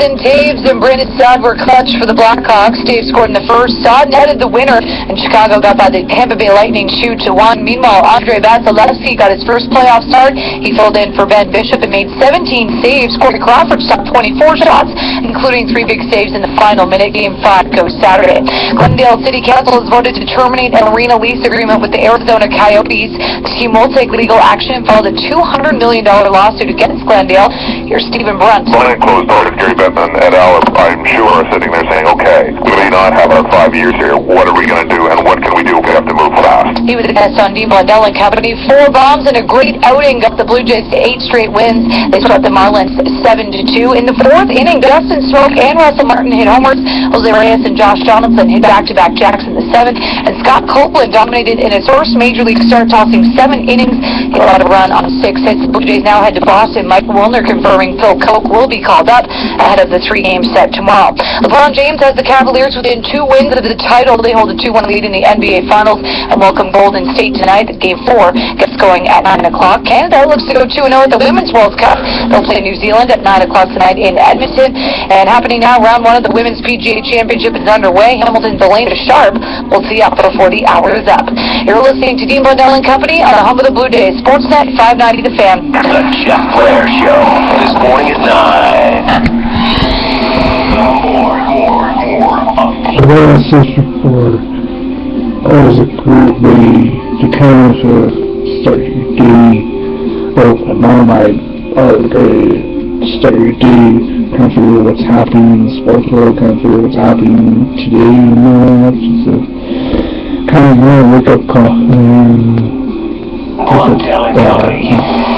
Austin Taves and Brandon Saad were clutch for the Blackhawks. Taves scored in the first. Saad netted the winner, and Chicago got by the Tampa Bay Lightning 2-1. Meanwhile, Andrei Vasilevsky got his first playoff start. He filled in for Ben Bishop and made 17 saves. Corey Crawford stopped 24 shots, including 3 big saves in the final minute. Game 5 goes Saturday. Glendale City Council has voted to terminate an arena lease agreement with the Arizona Coyotes. The team will take legal action and filed a $200 million lawsuit against Glendale. Here's Stephen Brunt. Behind closed doors, Gary Bettman and Al, I'm sure, are sitting there saying, okay, we may not have our 5 years here. What are we going to do, and what can we do? We have to move fast. He was a guest on Dean Blundell and Company. 4 bombs and a great outing got the Blue Jays to 8 straight wins. They swept the Marlins 7-2. In the 4th inning, Dustin Smoke and Russell Martin hit homers. Jose Reyes and Josh Donaldson hit back-to-back jacks in the 7th. And Scott Copeland dominated in his first Major League start, tossing 7 innings. He allowed a run on 6 hits. The Blue Jays now head to Boston. Mike Wilner confirming Phil Koch will be called up ahead of the 3 games set tomorrow. LeBron James has the Cavaliers within 2 wins of the title. They hold a 2-1 lead in the NBA Finals and welcome Golden State tonight. Game 4 gets going at 9 o'clock. Canada looks to go 2-0 at the Women's World Cup. They'll play New Zealand at 9 o'clock tonight in Edmonton. And happening now, round 1 of the Women's PGA Championship is underway. Hamilton's Elena Sharp will tee up before the hour is up. You're listening to Dean Blundell and Company on the home of the Blue Jays. Sportsnet 590 The Fan. The Jeff Blair Show. This morning at 9. More. So that is just for always a great way to kind of start your day, or start your day, kind of figure out what's happening in the sports world, kind of figure out what's happening today, just a kind of wake up call.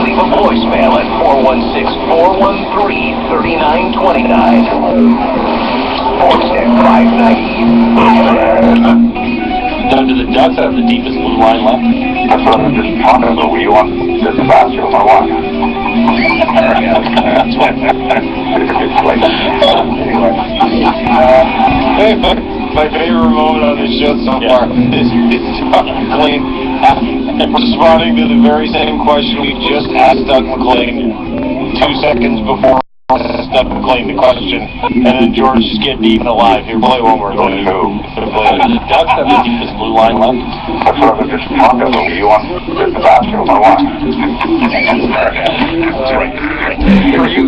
Leave a voicemail at 416-413-3929. Sportsnet 590. Down to the Ducks have the deepest blue line left. That's what I'm just talking about. Were you on the faster or what? My favorite moment on the show so far is Doug McLean responding to the very same question we just asked Doug McLean 2 seconds before Doug McLean the question, and then George just getting eaten alive. Here, play one more time. The Ducks have the deepest blue line left. That's what I'm just talking about. Were you on the faster or what? Are you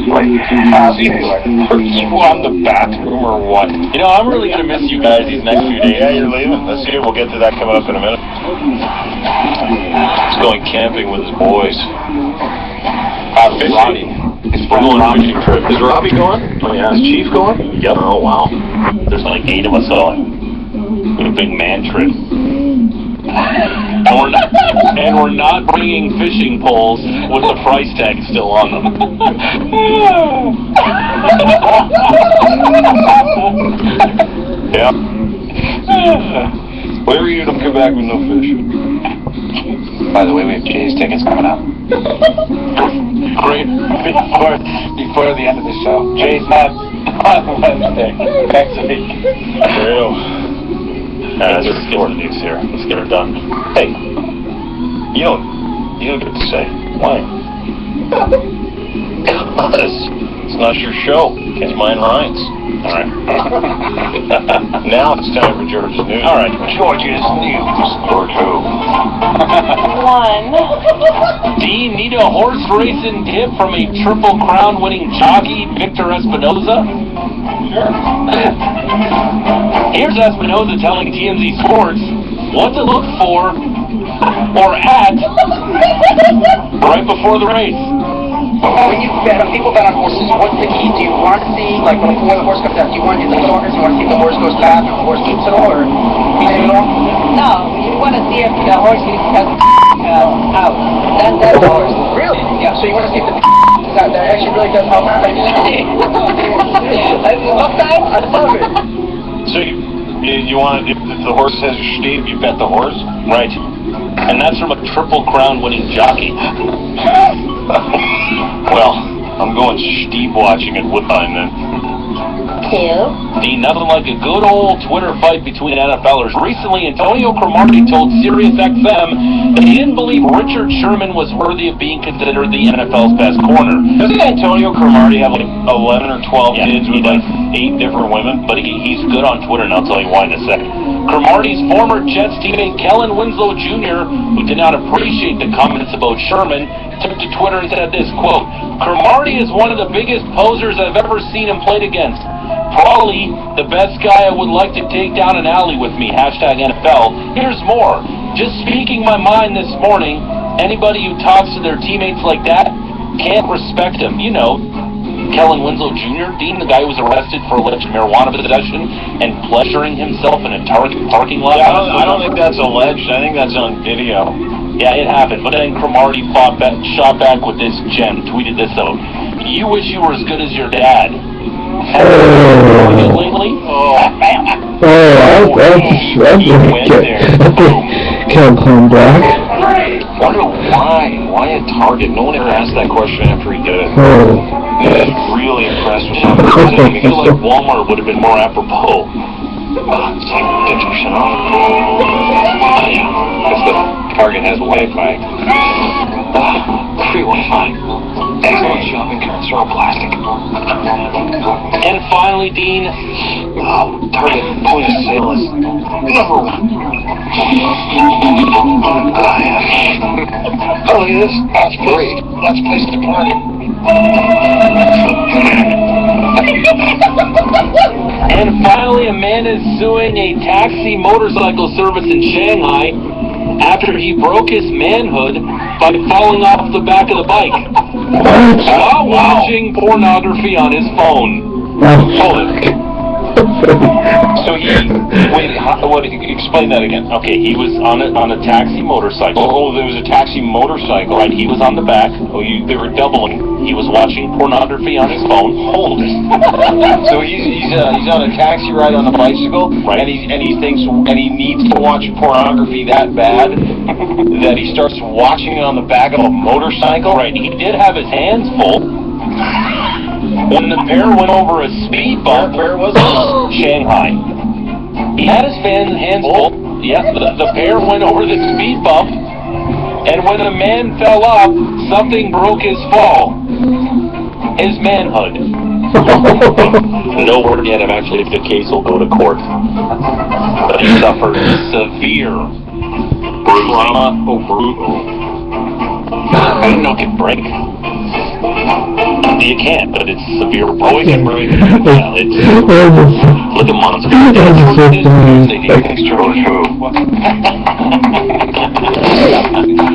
on the bathroom or what? You know, I'm really going to miss you guys these next few days. Yeah, you're leaving. Let's see. We'll get to that coming up in a minute. He's going camping with his boys. Fishing. We're going on a fishing trip. Is Robbie going? Oh, yeah. Is Chief going? Yep. Oh, wow. There's like 8 of us going. A big man trip. And we're not bringing fishing poles with the price tag still on them. Yep. Where are you to come back with no fish? By the way, we have Jay's tickets coming up. Great. Before the end of the show. Jay's not on Wednesday. Next week. Let's get the news here. Let's get it done. Hey, you don't get to say. Why? Because it's not your show. It's mine, Ryan's. All right. Now it's time for George's news. All right, George's news. Or 2. 1. Do you need a horse racing tip from a Triple Crown winning jockey, Victor Espinoza? Sure. Here's Espinoza telling TMZ Sports what to look for or at right before the race. When you bet on, people bet on horses, what's the key? Do you want to see, like, when the horse comes out, do you want to look at horses, you want to see if the horse goes fast, if the horse keeps it all, or keeps it all? No, you want to see if the horse has out. That's the horse. Really? Yeah, so you want to see if the that actually really does help out? Sometimes I love it. So you want to, if the horse has a steep, you bet the horse? Right. And that's from a Triple Crown winning jockey. Well, I'm going steep watching at Woodbine then. Two. Dean, nothing like a good old Twitter fight between NFLers. Recently, Antonio Cromartie told SiriusXM that he didn't believe Richard Sherman was worthy of being considered the NFL's best corner. Doesn't Antonio Cromartie have like 11 or 12 kids with like 8 different women? But he's good on Twitter, and I'll tell you why in a second. Cromartie's former Jets teammate Kellen Winslow Jr., who did not appreciate the comments about Sherman, took to Twitter and said this, quote, "Cromartie is one of the biggest posers I've ever seen him played against. Probably the best guy I would like to take down an alley with me, #NFL. Here's more. Just speaking my mind this morning, anybody who talks to their teammates like that can't respect him." You know, Kellen Winslow Jr., Dean, the guy who was arrested for alleged marijuana possession and pleasuring himself in a Target parking lot. Yeah, I don't think that's alleged. I think that's on video. Yeah, it happened. But then Cromartie shot back with this gem, tweeted this out. "You wish you were as good as your dad." Lately? Can't come back. Wonder why at Target? No one ever asked that question after he did it. I'm really impressed with him. I feel like Walmart would have been more apropos. It's like, get your shit on. Oh, yeah, because the Target has Wi-Fi. Free Wi-Fi. Excellent shopping carts are all plastic. And finally, Dean. Target point of sale is number one. Oh, look at this. That's great. That's a place to park. And finally, a man is suing a taxi motorcycle service in Shanghai after he broke his manhood by falling off the back of the bike while watching pornography on his phone. Hold it. So explain that again. Okay, he was on a taxi motorcycle. Oh, there was a taxi motorcycle. Right, he was on the back. They were doubling. He was watching pornography on his phone. Hold it. So he's on a taxi ride on a bicycle, right? And he needs to watch pornography that bad that he starts watching it on the back of a motorcycle. Right. He did have his hands full. When the pair went over a speed bump, Where was it? Shanghai. He had his hands full. Yes, the pair went over the speed bump, and when the man fell off, something broke his fall. His manhood. No word yet of actually if the case will go to court. But he suffered severe trauma. I don't know if it can break. You can't, but it's severe broken. Look at Monster. Thanks, George.